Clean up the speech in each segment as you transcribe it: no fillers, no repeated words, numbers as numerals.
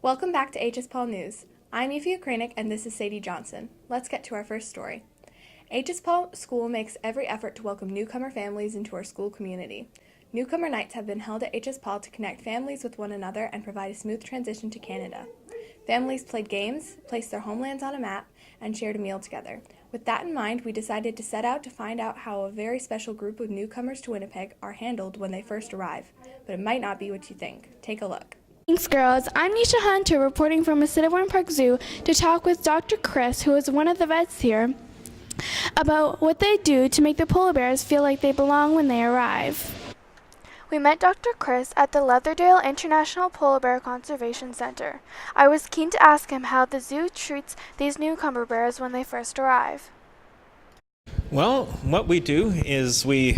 Welcome back to HS Paul News. I'm Evie Ukrainic and this is Sadie Johnson. Let's get to our first story. HS Paul School makes every effort to welcome newcomer families into our school community. Newcomer nights have been held at HS Paul to connect families with one another and provide a smooth transition to Canada. Families played games, placed their homelands on a map, and shared a meal together. With that in mind, we decided to set out to find out how a very special group of newcomers to Winnipeg are handled when they first arrive. But it might not be what you think. Take a look. Thanks, girls. I'm Nisha Hunter, reporting from Assiniboine Park Zoo to talk with Dr. Chris, who is one of the vets here, about what they do to make the polar bears feel like they belong when they arrive. We met Dr. Chris at the Leatherdale International Polar Bear Conservation Center. I was keen to ask him how the zoo treats these newcomer bears when they first arrive. Well, what we do is we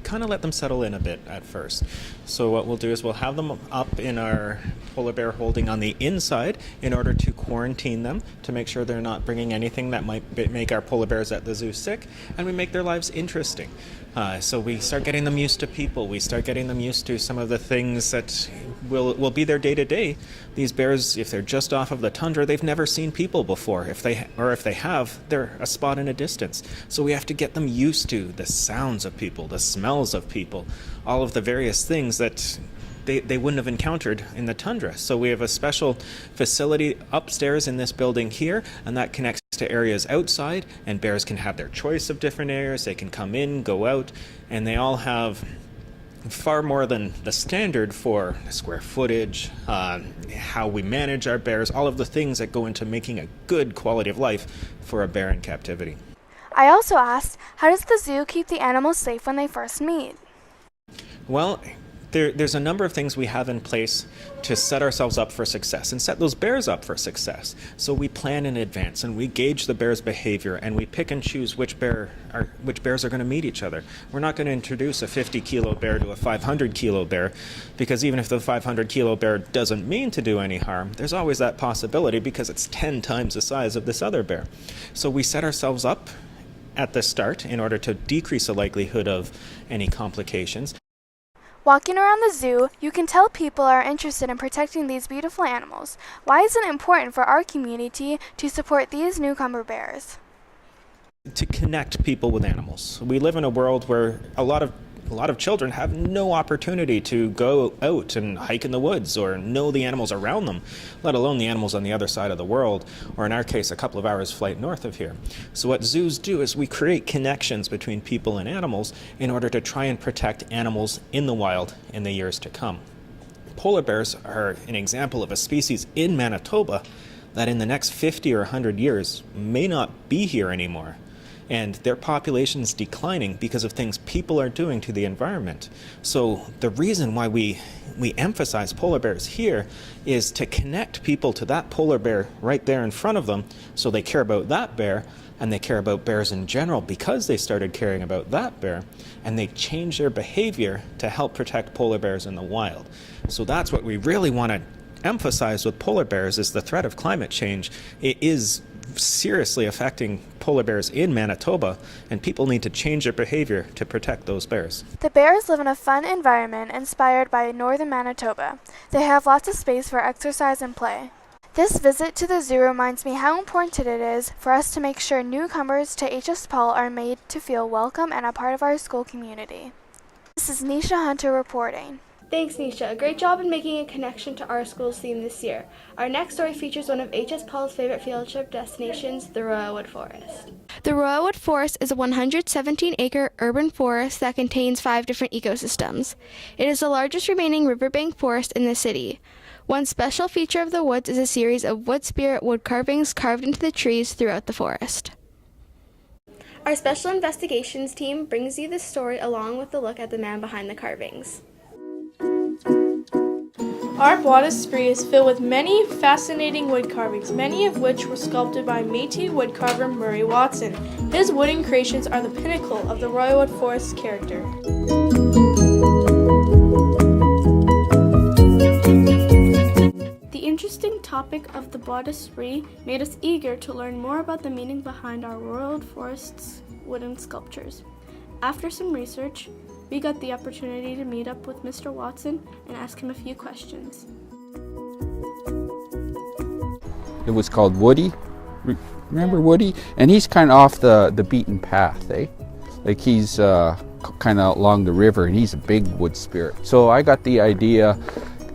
kind of let them settle in a bit at first. So what we'll do is we'll have them up in our polar bear holding on the inside in order to quarantine them, to make sure they're not bringing anything that might make our polar bears at the zoo sick, and we make their lives interesting. So we start getting them used to people. We start getting them used to some of the things that will be their day-to-day. These bears, if they're just off of the tundra, they've never seen people before. If they have, they're a spot in a distance. So we have to get them used to the sounds of people, the smells of people, all of the various things that they wouldn't have encountered in the tundra. So we have a special facility upstairs in this building here, and that connects to areas outside, and bears can have their choice of different areas. They can come in, go out, and they all have far more than the standard for square footage, how we manage our bears, all of the things that go into making a good quality of life for a bear in captivity. I also asked, how does the zoo keep the animals safe when they first meet? Well, there's a number of things we have in place to set ourselves up for success and set those bears up for success. So we plan in advance and we gauge the bear's behavior and we pick and choose which bears are going to meet each other. We're not going to introduce a 50-kilo bear to a 500-kilo bear, because even if the 500-kilo bear doesn't mean to do any harm, there's always that possibility because it's 10 times the size of this other bear. So we set ourselves up at the start in order to decrease the likelihood of any complications. Walking around the zoo, you can tell people are interested in protecting these beautiful animals. Why is it important for our community to support these newcomer bears? To connect people with animals. We live in a world where a lot of children have no opportunity to go out and hike in the woods or know the animals around them, let alone the animals on the other side of the world, or in our case, a couple of hours flight north of here. So what zoos do is we create connections between people and animals in order to try and protect animals in the wild in the years to come. Polar bears are an example of a species in Manitoba that in the next 50 or 100 years may not be here anymore. And their population is declining because of things people are doing to the environment. So the reason why we emphasize polar bears here is to connect people to that polar bear right there in front of them, so they care about that bear, and they care about bears in general because they started caring about that bear, and they change their behavior to help protect polar bears in the wild. So that's what we really want to emphasize with polar bears, is the threat of climate change. It is seriously affecting polar bears in Manitoba, and people need to change their behavior to protect those bears. The bears live in a fun environment inspired by northern Manitoba. They have lots of space for exercise and play. This visit to the zoo reminds me how important it is for us to make sure newcomers to HS Paul are made to feel welcome and a part of our school community. This is Nisha Hunter reporting. Thanks, Nisha. Great job in making a connection to our school's theme this year. Our next story features one of HS Paul's favorite field trip destinations, the Royalwood Forest. The Royalwood Forest is a 117-acre urban forest that contains 5 different ecosystems. It is the largest remaining riverbank forest in the city. One special feature of the woods is a series of wood spirit wood carvings carved into the trees throughout the forest. Our special investigations team brings you this story along with a look at the man behind the carvings. Our Bois d'Esprit is filled with many fascinating wood carvings, many of which were sculpted by Métis woodcarver Murray Watson. His wooden creations are the pinnacle of the Royalwood Forest character. The interesting topic of the Bois d'Esprit made us eager to learn more about the meaning behind our Royalwood Forest's wooden sculptures. After some research, we got the opportunity to meet up with Mr. Watson and ask him a few questions. It was called Woody. Remember Woody? And he's kind of off the beaten path, eh? Like he's kind of along the river, and he's a big wood spirit. So I got the idea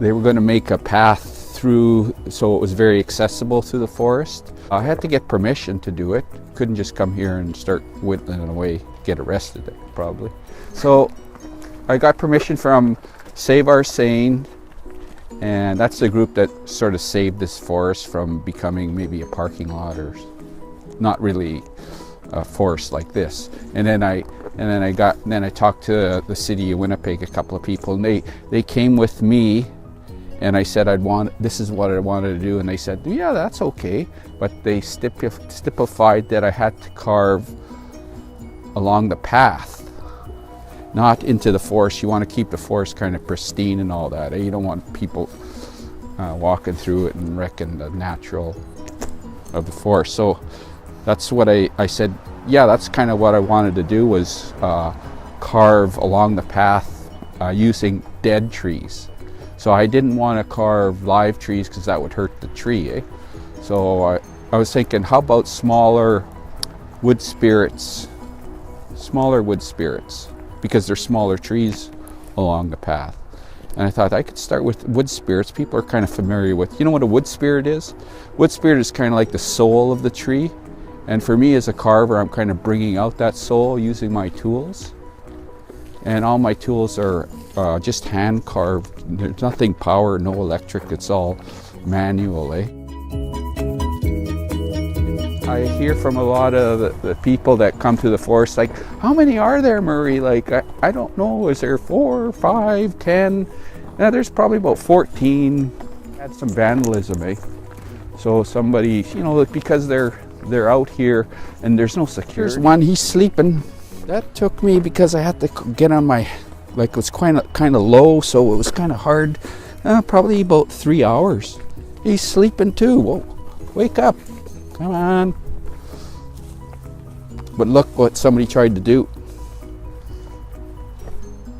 they were going to make a path through so it was very accessible through the forest. I had to get permission to do it. Couldn't just come here and start whittling away, get arrested probably. So I got permission from Save Our Seine, and that's the group that sort of saved this forest from becoming maybe a parking lot or not really a forest like this. And then I talked to the city of Winnipeg, a couple of people, and they came with me, and I said this is what I wanted to do, and they said, yeah, that's okay, but they stipulated that I had to carve along the path, not into the forest. You want to keep the forest kind of pristine and all that. You don't want people walking through it and wrecking the natural of the forest. So that's what I said, yeah, that's kind of what I wanted to do, was carve along the path using dead trees. So I didn't want to carve live trees because that would hurt the tree, eh? So I was thinking, how about smaller wood spirits, because they're smaller trees along the path. And I thought I could start with wood spirits. People are kind of familiar with, you know what a wood spirit is? Wood spirit is kind of like the soul of the tree. And for me as a carver, I'm kind of bringing out that soul using my tools. And all my tools are just hand carved. There's nothing power, no electric, it's all manual, eh? I hear from a lot of the people that come to the forest, like, how many are there, Murray? Like, I don't know, is there 4, 5, 10? Yeah, there's probably about 14. Had some vandalism, eh? So somebody, you know, because they're out here and there's no security. Here's one, he's sleeping. That took me because I had to get on my, like it was kind of low, so it was kind of hard. Probably about 3 hours. He's sleeping too. Whoa, wake up, come on. But look what somebody tried to do.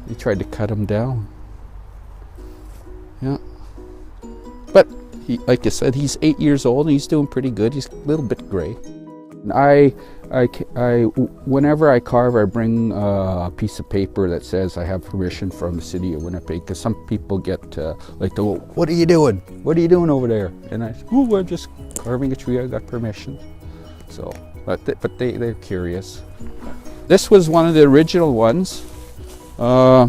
He tried to cut him down. Yeah. But he, like I said, he's 8 years old and he's doing pretty good. He's a little bit gray. Whenever I carve, I bring a piece of paper that says I have permission from the city of Winnipeg, because some people get like, what are you doing? What are you doing over there? And I say, oh, I'm just carving a tree, I got permission. So, but they're curious. This was one of the original ones. I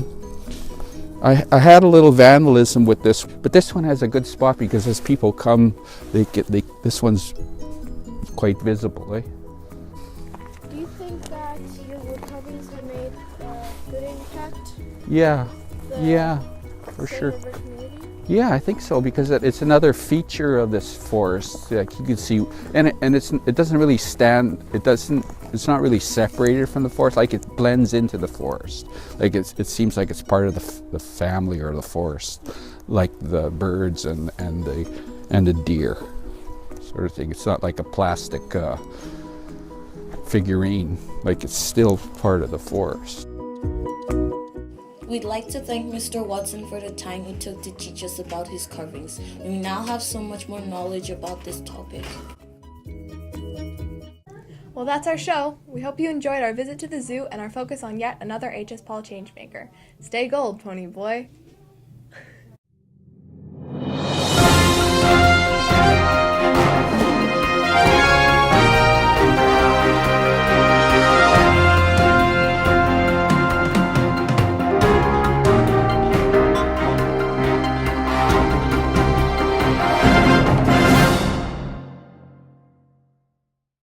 had a little vandalism with this, but this one has a good spot because as people come, this one's quite visible, eh? Do you think that your wood carvings have made a good impact? Yeah, for sure. Yeah, I think so, because it's another feature of this forest. Like you can see, and it doesn't really stand. It's not really separated from the forest. Like it blends into the forest. Like it seems like it's part of the family or the forest, like the birds and the deer, sort of thing. It's not like a plastic figurine. Like it's still part of the forest. We'd like to thank Mr. Watson for the time he took to teach us about his carvings. We now have so much more knowledge about this topic. Well, that's our show. We hope you enjoyed our visit to the zoo and our focus on yet another HS Paul changemaker. Stay gold, pony boy.